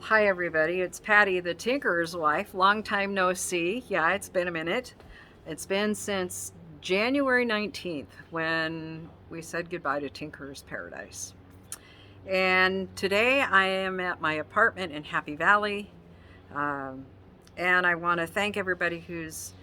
Hi, everybody. It's Patty, the Tinkerer's wife. Long time no see. Yeah, it's been a minute. It's been since January 19th when we said goodbye to Tinkerer's Paradise. And today I am at my apartment in Happy Valley. Um, and I want to thank everybody who's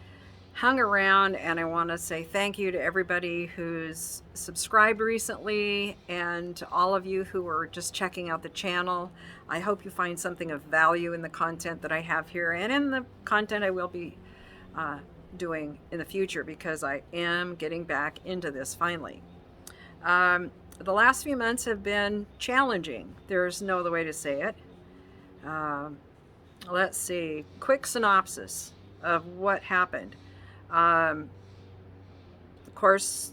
hung around, and I want to say thank you to everybody who's subscribed recently and to all of you who are just checking out the channel. I hope you find something of value in the content that I have here and in the content I will be uh, doing in the future, because I am getting back into this finally. The last few months have been challenging. There's no other way to say it. Um, let's see. Quick synopsis of what happened. Um, of course,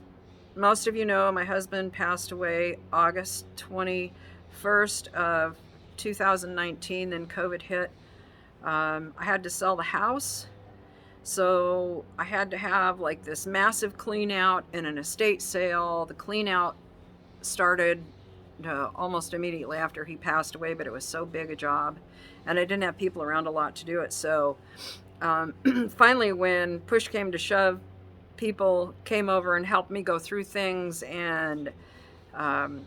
most of you know my husband passed away August 21st of 2019. Then COVID hit. I had to sell the house. So I had to have like this massive clean out and an estate sale. The clean out started almost immediately after he passed away, but it was so big a job. And I didn't have people around a lot to do it. So um, finally, when push came to shove, people came over and helped me go through things, and um,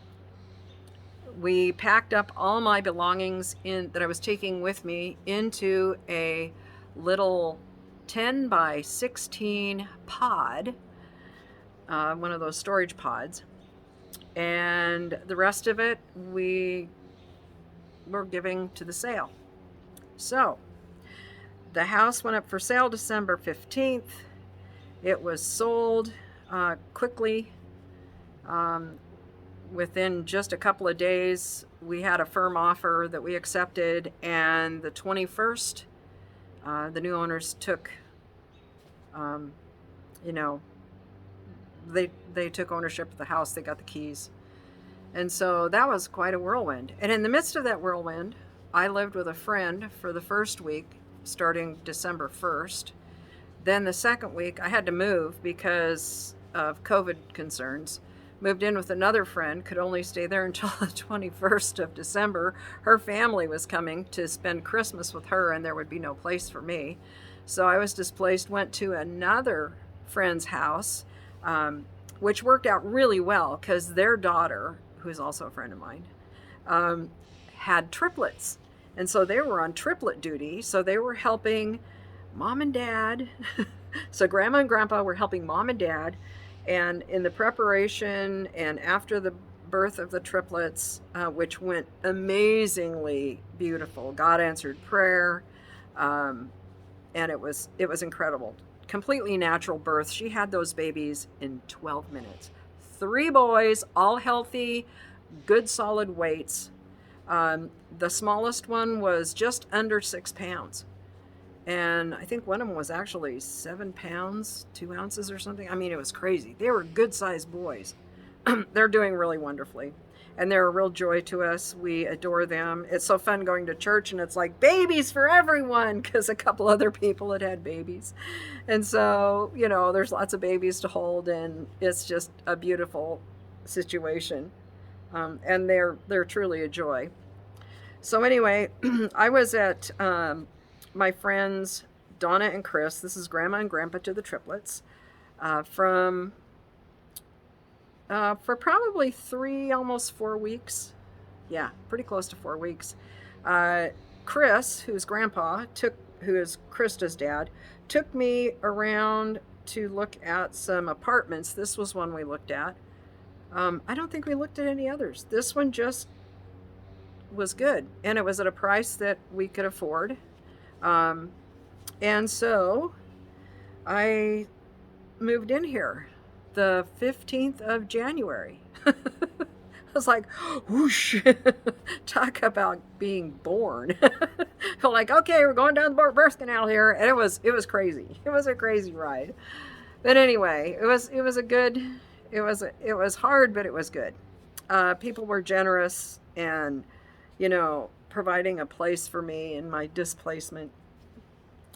we packed up all my belongings in that I was taking with me into a little 10 by 16 pod, one of those storage pods, and the rest of it we were giving to the sale. So the house went up for sale December 15th. It was sold quickly. Um, Within just a couple of days, we had a firm offer that we accepted, and the 21st, the new owners took, um, you know, they took ownership of the house. They got the keys, and so that was quite a whirlwind. And in the midst of that whirlwind, I lived with a friend for the first week, starting December 1st. Then the second week, I had to move because of COVID concerns. Moved in with another friend, could only stay there until the 21st of December. Her family was coming to spend Christmas with her, and there would be no place for me. So I was displaced, went to another friend's house, um, which worked out really well because their daughter, who's also a friend of mine, um, had triplets. And so they were on triplet duty. So they were helping mom and dad. So grandma and grandpa were helping mom and dad. And in the preparation and after the birth of the triplets, which went amazingly beautiful, God answered prayer, um, and it was incredible. Completely natural birth. She had those babies in 12 minutes. Three boys, all healthy, good solid weights. The smallest one was just under 6 pounds. And I think one of them was actually 7 pounds, 2 ounces or something. I mean, it was crazy. They were good sized boys. They're doing really wonderfully. And they're a real joy to us. We adore them. It's so fun going to church, and it's like babies for everyone, because a couple other people had had babies. And so, there's lots of babies to hold, and it's just a beautiful situation. And they're truly a joy. So anyway, I was at my friends Donna and Chris. This is Grandma and Grandpa to the triplets. From For probably 3, almost 4 weeks. Yeah, pretty close to 4 weeks. Chris, who's Grandpa, who is Krista's dad, took me around to look at some apartments. This was one we looked at. I don't think we looked at any others. This one just was good, and it was at a price that we could afford. Um, and so I moved in here the 15th of January. I was like, whoosh, talk about being born. Felt like, okay, we're going down the birth canal here. And it was crazy. It was a crazy ride. But anyway, it was hard, but it was good. People were generous and, providing a place for me in my displacement,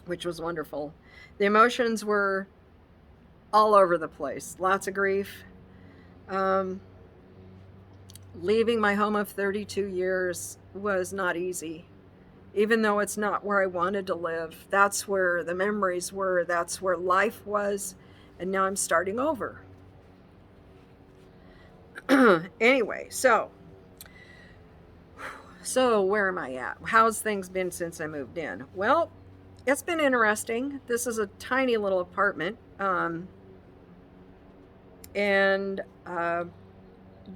which was wonderful. The emotions were all over the place. Lots of grief. Leaving my home of 32 years was not easy. Even though it's not where I wanted to live, that's where the memories were, that's where life was, and now I'm starting over. Anyway, so where am I at? How's things been since I moved in? Well, it's been interesting. This is a tiny little apartment, and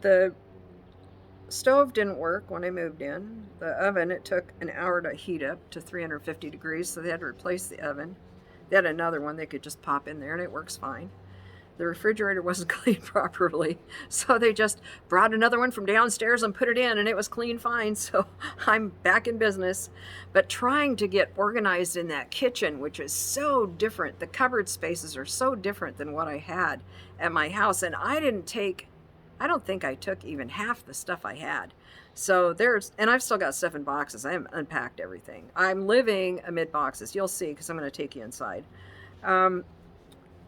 the stove didn't work when I moved in. The oven, it took an hour to heat up to 350 degrees, so they had to replace the oven. They had another one they could just pop in there, and it works fine. The refrigerator wasn't cleaned properly, so they just brought another one from downstairs and put it in, and it was clean fine. So I'm back in business. But trying to get organized in that kitchen, which is so different, the cupboard spaces are so different than what I had at my house, and I don't think I took even half the stuff I had. So and I've still got stuff in boxes. I haven't unpacked everything. I'm living amid boxes. You'll see, because I'm going to take you inside.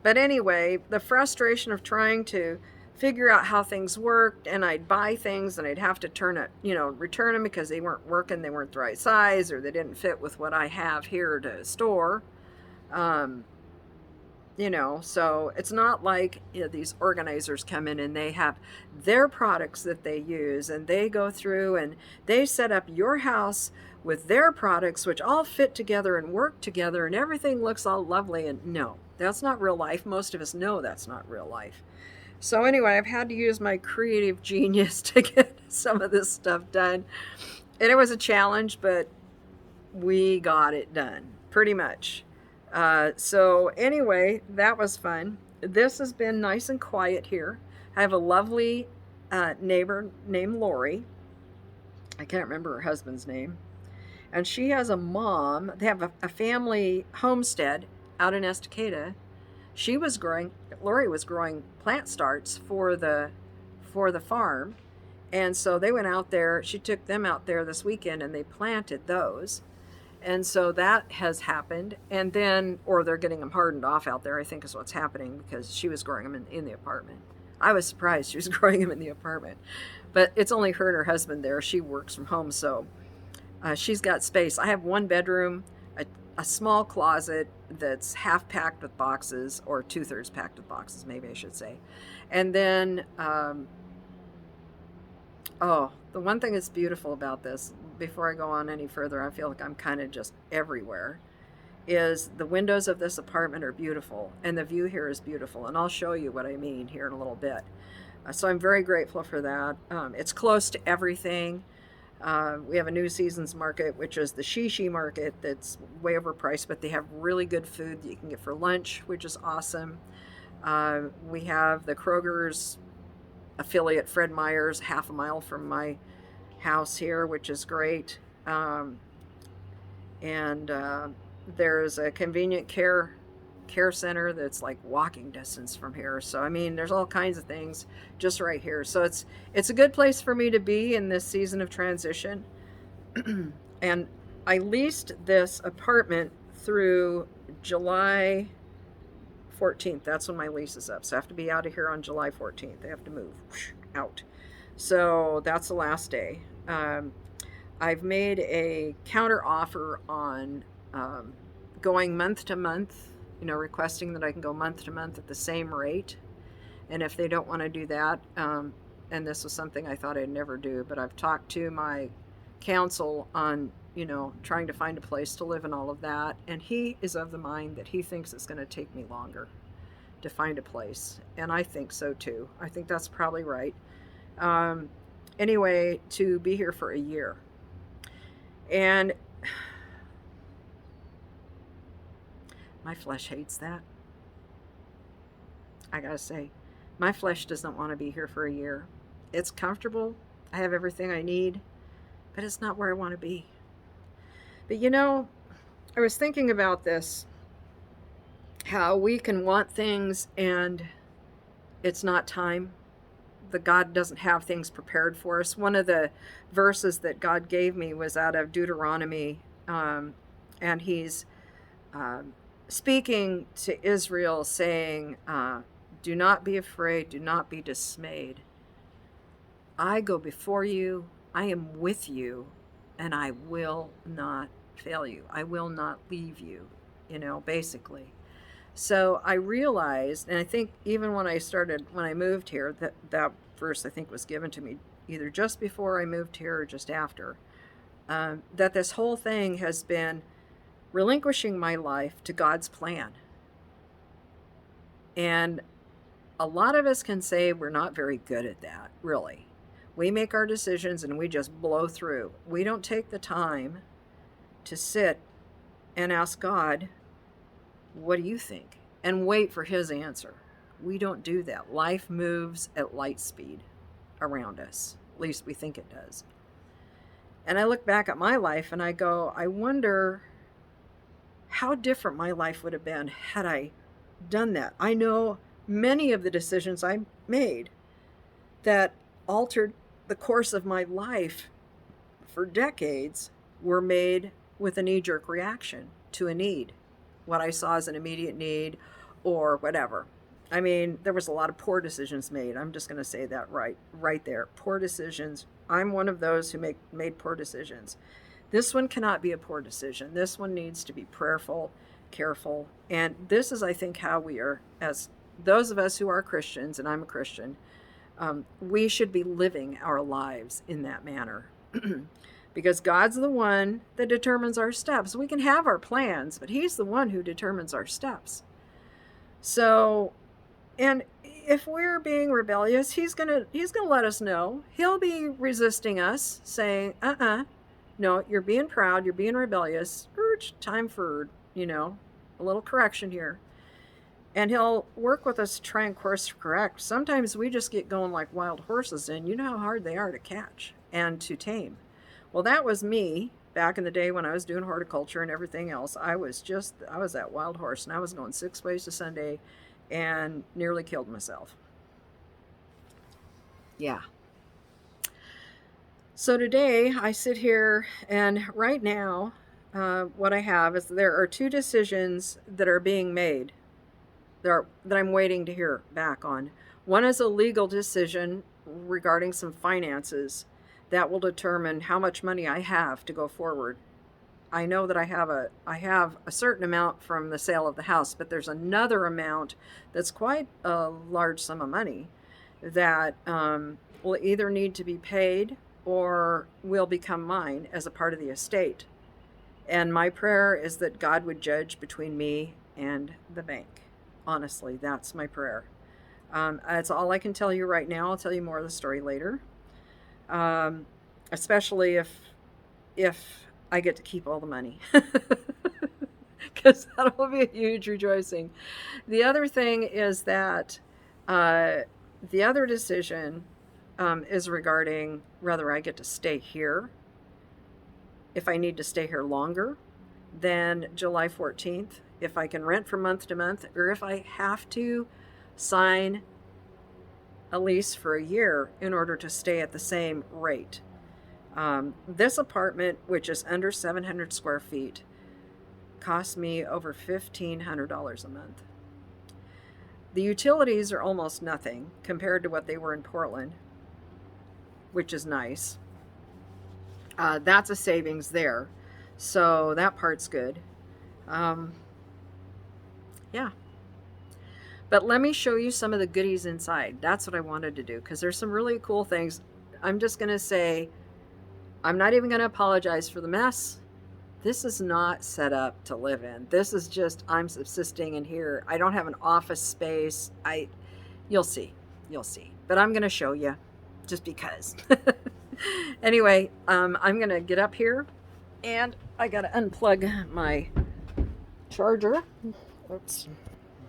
But anyway, the frustration of trying to figure out how things worked, and I'd buy things and I'd have to return them because they weren't working, they weren't the right size, or they didn't fit with what I have here to store. So it's not like these organizers come in and they have their products that they use, and they go through and they set up your house with their products, which all fit together and work together, and everything looks all lovely. And no, that's not real life. Most of us know that's not real life. So anyway, I've had to use my creative genius to get some of this stuff done. And it was a challenge, but we got it done, pretty much. So anyway, that was fun. This has been nice and quiet here. I have a lovely neighbor named Lori. I can't remember her husband's name. And she has a mom. They have a family homestead out in Estacada. Lori was growing plant starts for the farm. And so they went out there. She took them out there this weekend and they planted those. And so that has happened. And then, or they're getting them hardened off out there, I think is what's happening, because she was growing them in the apartment. I was surprised she was growing them in the apartment. But it's only her and her husband there. She works from home, so she's got space. I have one bedroom, a small closet that's half packed with boxes, or 2/3 packed with boxes, maybe I should say. And then, the one thing that's beautiful about this, before I go on any further, I feel like I'm kind of just everywhere, is the windows of this apartment are beautiful, and the view here is beautiful. And I'll show you what I mean here in a little bit. So I'm very grateful for that. It's close to everything. We have a New Seasons market, which is the Shishi market, that's way overpriced, but they have really good food that you can get for lunch, which is awesome. We have the Kroger's affiliate, Fred Meyer's, half a mile from my house here, which is great. And there's a convenient care center that's like walking distance from here. So I mean, there's all kinds of things just right here. So it's a good place for me to be in this season of transition. And I leased this apartment through July 14th. That's when my lease is up. So I have to be out of here on July 14th. They have to move out. So that's the last day. I've made a counter offer on going month to month, requesting that I can go month to month at the same rate. And if they don't want to do that, and this was something I thought I'd never do, but I've talked to my counsel on, trying to find a place to live and all of that. And he is of the mind that he thinks it's going to take me longer to find a place. And I think so too. I think that's probably right. Anyway, to be here for a year. And my flesh hates that. I gotta say, my flesh doesn't want to be here for a year. It's comfortable. I have everything I need, but it's not where I want to be. But I was thinking about this, how we can want things and it's not time. The God doesn't have things prepared for us. One of the verses that God gave me was out of Deuteronomy, and he's speaking to Israel, saying, do not be afraid, do not be dismayed. I go before you, I am with you, and I will not fail you. I will not leave you, basically. So I realized, and I think even when I moved here, that verse I think was given to me either just before I moved here or just after, that this whole thing has been relinquishing my life to God's plan. And a lot of us can say we're not very good at that, really. We make our decisions and we just blow through. We don't take the time to sit and ask God, what do you think? And wait for his answer. We don't do that. Life moves at light speed around us. At least we think it does. And I look back at my life and I go, I wonder how different my life would have been had I done that. I know many of the decisions I made that altered the course of my life for decades were made with a knee-jerk reaction to a need, what I saw as an immediate need or whatever. I mean, there was a lot of poor decisions made. I'm just going to say that right there. Poor decisions. I'm one of those who made poor decisions. This one cannot be a poor decision. This one needs to be prayerful, careful. And this is, I think, how we are, as those of us who are Christians, and I'm a Christian, we should be living our lives in that manner. Because God's the one that determines our steps. We can have our plans, but he's the one who determines our steps. So, and if we're being rebellious, he's gonna let us know. He'll be resisting us, saying, no, you're being proud, you're being rebellious. Time for, a little correction here. And he'll work with us to try and course correct. Sometimes we just get going like wild horses, and you know how hard they are to catch and to tame. Well, that was me back in the day when I was doing horticulture and everything else. I was that wild horse, and I was going 6 ways to Sunday and nearly killed myself. Yeah. So today I sit here, and right now what I have is there are 2 decisions that are being made that I'm waiting to hear back on. One is a legal decision regarding some finances that will determine how much money I have to go forward. I know that I have a certain amount from the sale of the house, but there's another amount that's quite a large sum of money that will either need to be paid or will become mine as a part of the estate. And my prayer is that God would judge between me and the bank. Honestly, that's my prayer. That's all I can tell you right now. I'll tell you more of the story later. Especially if I get to keep all the money, because that will be a huge rejoicing. The other thing is that the other decision is regarding whether I get to stay here, if I need to stay here longer than July 14th, if I can rent from month to month, or if I have to sign a lease for a year in order to stay at the same rate. This apartment, which is under 700 square feet, cost me over $1,500 a month. The utilities are almost nothing compared to what they were in Portland, which is nice. That's a savings there. So that part's good. Yeah. But let me show you some of the goodies inside. That's what I wanted to do, because there's some really cool things. I'm just going to say, I'm not even going to apologize for the mess. This is not set up to live in. This is just, I'm subsisting in here. I don't have an office space. You'll see. But I'm going to show you just because. Anyway, I'm going to get up here, and I got to unplug my charger. Oops.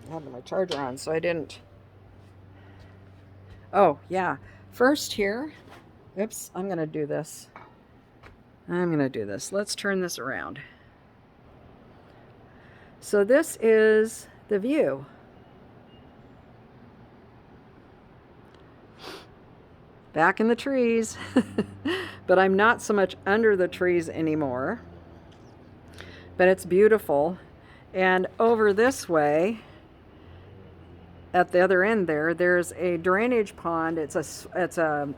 I had my charger on, so I didn't. Oh, yeah. First here. Oops, I'm going to do this. Let's turn this around. So this is the view. Back in the trees. But I'm not so much under the trees anymore. But it's beautiful. And over this way, at the other end there's a drainage pond. It's a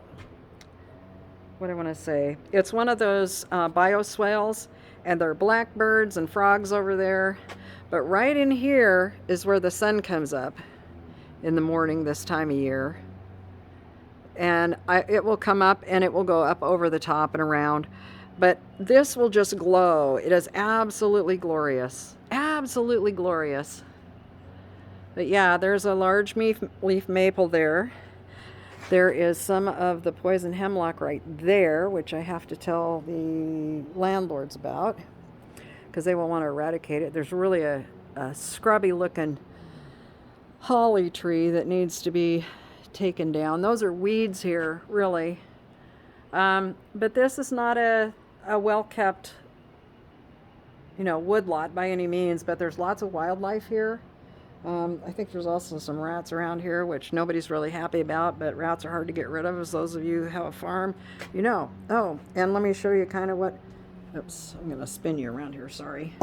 what do I want to say? It's one of those bioswales, And there are blackbirds and frogs over there. But right in here is where the sun comes up in the morning this time of year. And it will come up and it will go up over the top and around. But this will just glow. It is absolutely glorious. Absolutely glorious. But yeah, there's a large leaf maple there. There is some of the poison hemlock right there, which I have to tell the landlords about because they will want to eradicate it. There's really a scrubby looking holly tree that needs to be taken down. Those are weeds here, really. But this is not a well-kept, woodlot by any means, but there's lots of wildlife here. I think there's also some rats around here, which nobody's really happy about, but rats are hard to get rid of, as those of you who have a farm, Oh, and let me show you kind of what, oops, I'm going to spin you around here, sorry.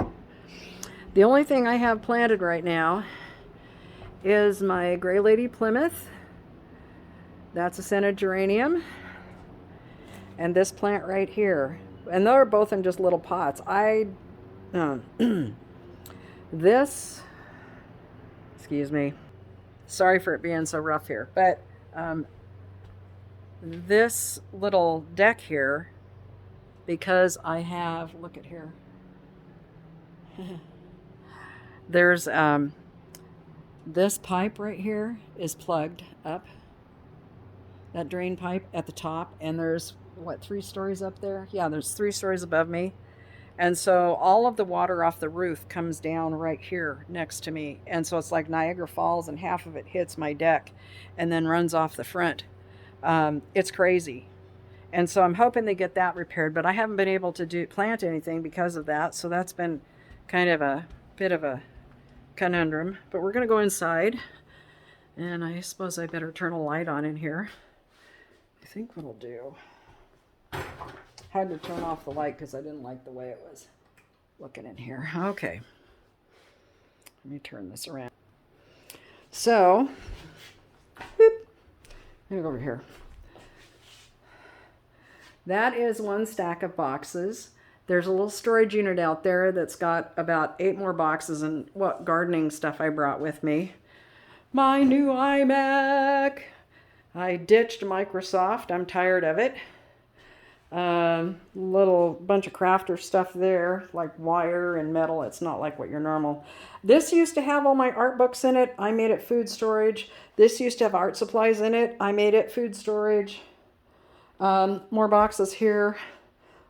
The only thing I have planted right now is my Gray Lady Plymouth. That's a scented geranium. And this plant right here. And they're both in just little pots. This, excuse me, sorry for it being so rough here, but this little deck here, because I have, look at here, there's this pipe right here is plugged up, that drain pipe at the top, and there's, what, 3 stories up there? Yeah, there's 3 stories above me. And so all of the water off the roof comes down right here next to me. And so it's like Niagara Falls, and half of it hits my deck and then runs off the front. It's crazy. And so I'm hoping they get that repaired, but I haven't been able to plant anything because of that. So that's been kind of a bit of a conundrum. But we're going to go inside, and I suppose I better turn a light on in here. I think what I'll do, had to turn off the light because I didn't like the way it was looking in here. Okay, let me turn this around. So, let me go over here. That is one stack of boxes. There's a little storage unit out there that's got about 8 more boxes and what gardening stuff I brought with me. My new iMac. I ditched Microsoft. I'm tired of it. Little bunch of crafter stuff there, like wire and metal. It's not like what your normal. This used to have all my art books in it. I made it food storage. This used to have art supplies in it. I made it food storage. More boxes here.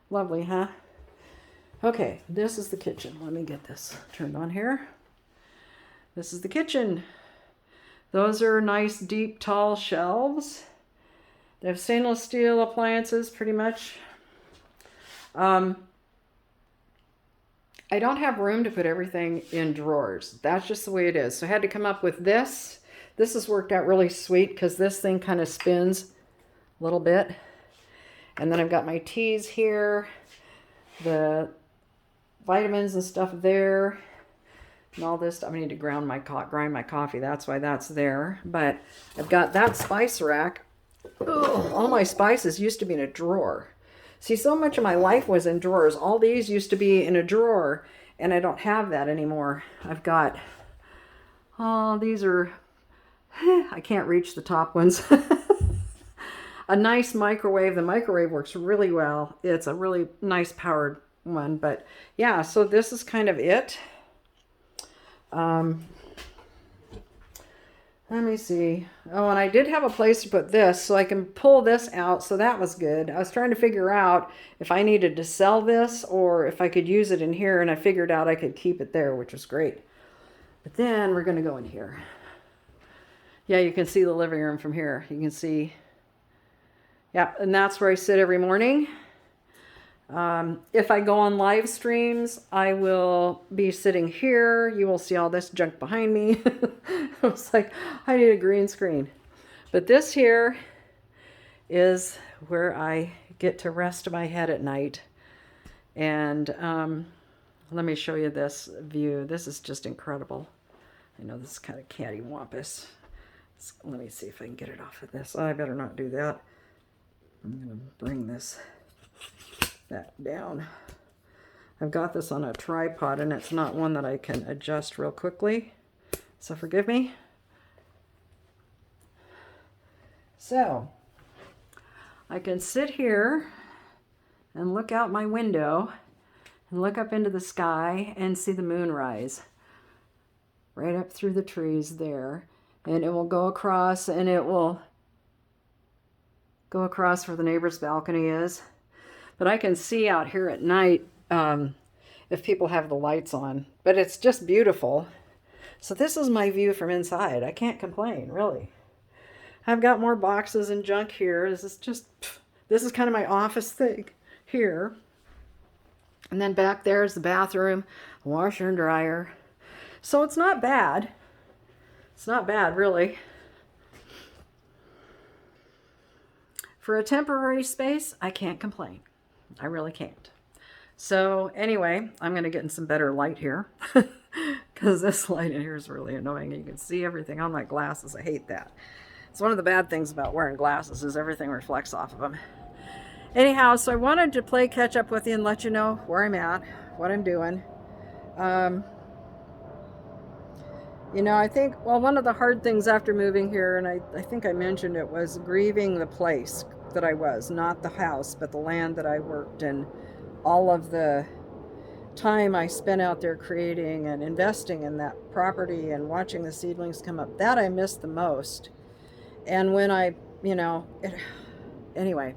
Lovely, huh? Okay, this is the kitchen. Let me get this turned on here. This is the kitchen. Those are nice, deep, tall shelves. They have stainless steel appliances, pretty much. I don't have room to put everything in drawers. That's just the way it is. So I had to come up with this. This has worked out really sweet because this thing kind of spins a little bit. And then I've got my teas here, the vitamins and stuff there, and all this stuff. I need to grind my coffee. That's why that's there. But I've got that spice rack. Ugh, all my spices used to be in a drawer. See, so much of my life was in drawers. All these used to be in a drawer, and I don't have that anymore. I've got, these are, I can't reach the top ones. A nice microwave. The microwave works really well. It's a really nice powered one. But yeah, so this is kind of it. Let me see. Oh, and I did have a place to put this, so I can pull this out, so that was good. I was trying to figure out if I needed to sell this or if I could use it in here, and I figured out I could keep it there, which was great. But then we're going to go in here. Yeah, you can see the living room from here. You can see, yeah, and that's where I sit every morning. If I go on live streams, I will be sitting here. You will see all this junk behind me. I was like, I need a green screen. But this here is where I get to rest my head at night. And let me show you this view. This is just incredible. I know this is kind of cattywampus. Let me see if I can get it off of this. Oh, I better not do that. I'm going to bring that down. I've got this on a tripod and it's not one that I can adjust real quickly. So forgive me. So I can sit here and look out my window and look up into the sky and see the moon rise right up through the trees there. And it will go across, and it will go across where the neighbor's balcony is. But I can see out here at night if people have the lights on. But it's just beautiful. So this is my view from inside. I can't complain, really. I've got more boxes and junk here. This is kind of my office thing here. And then back there is the bathroom, washer and dryer. So it's not bad. It's not bad, really. For a temporary space, I can't complain. I really can't. So anyway, I'm going to get in some better light here because this light in here is really annoying. You can see everything on my glasses. I hate that. It's one of the bad things about wearing glasses is everything reflects off of them. Anyhow, so I wanted to play catch up with you and let you know where I'm at, what I'm doing. You know, I think, well, one of the hard things after moving here, and I think I mentioned it, was grieving the place that I was, not the house, but the land that I worked in, all of the time I spent out there creating and investing in that property and watching the seedlings come up. That I missed the most. And when I, you know, anyway,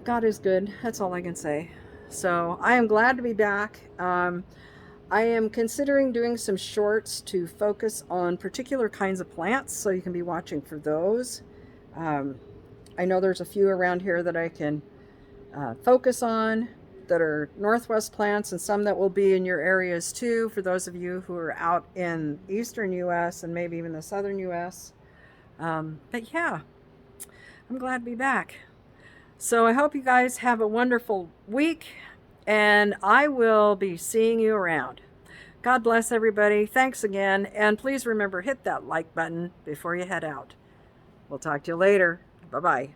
God is good. That's all I can say. So I am glad to be back. I am considering doing some shorts to focus on particular kinds of plants, so you can be watching for those. I know there's a few around here that I can focus on that are Northwest plants, and some that will be in your areas too, for those of you who are out in eastern U.S. and maybe even the southern U.S. But yeah, I'm glad to be back. So I hope you guys have a wonderful week, and I will be seeing you around. God bless everybody. Thanks again. And please remember, hit that like button before you head out. We'll talk to you later. Bye-bye.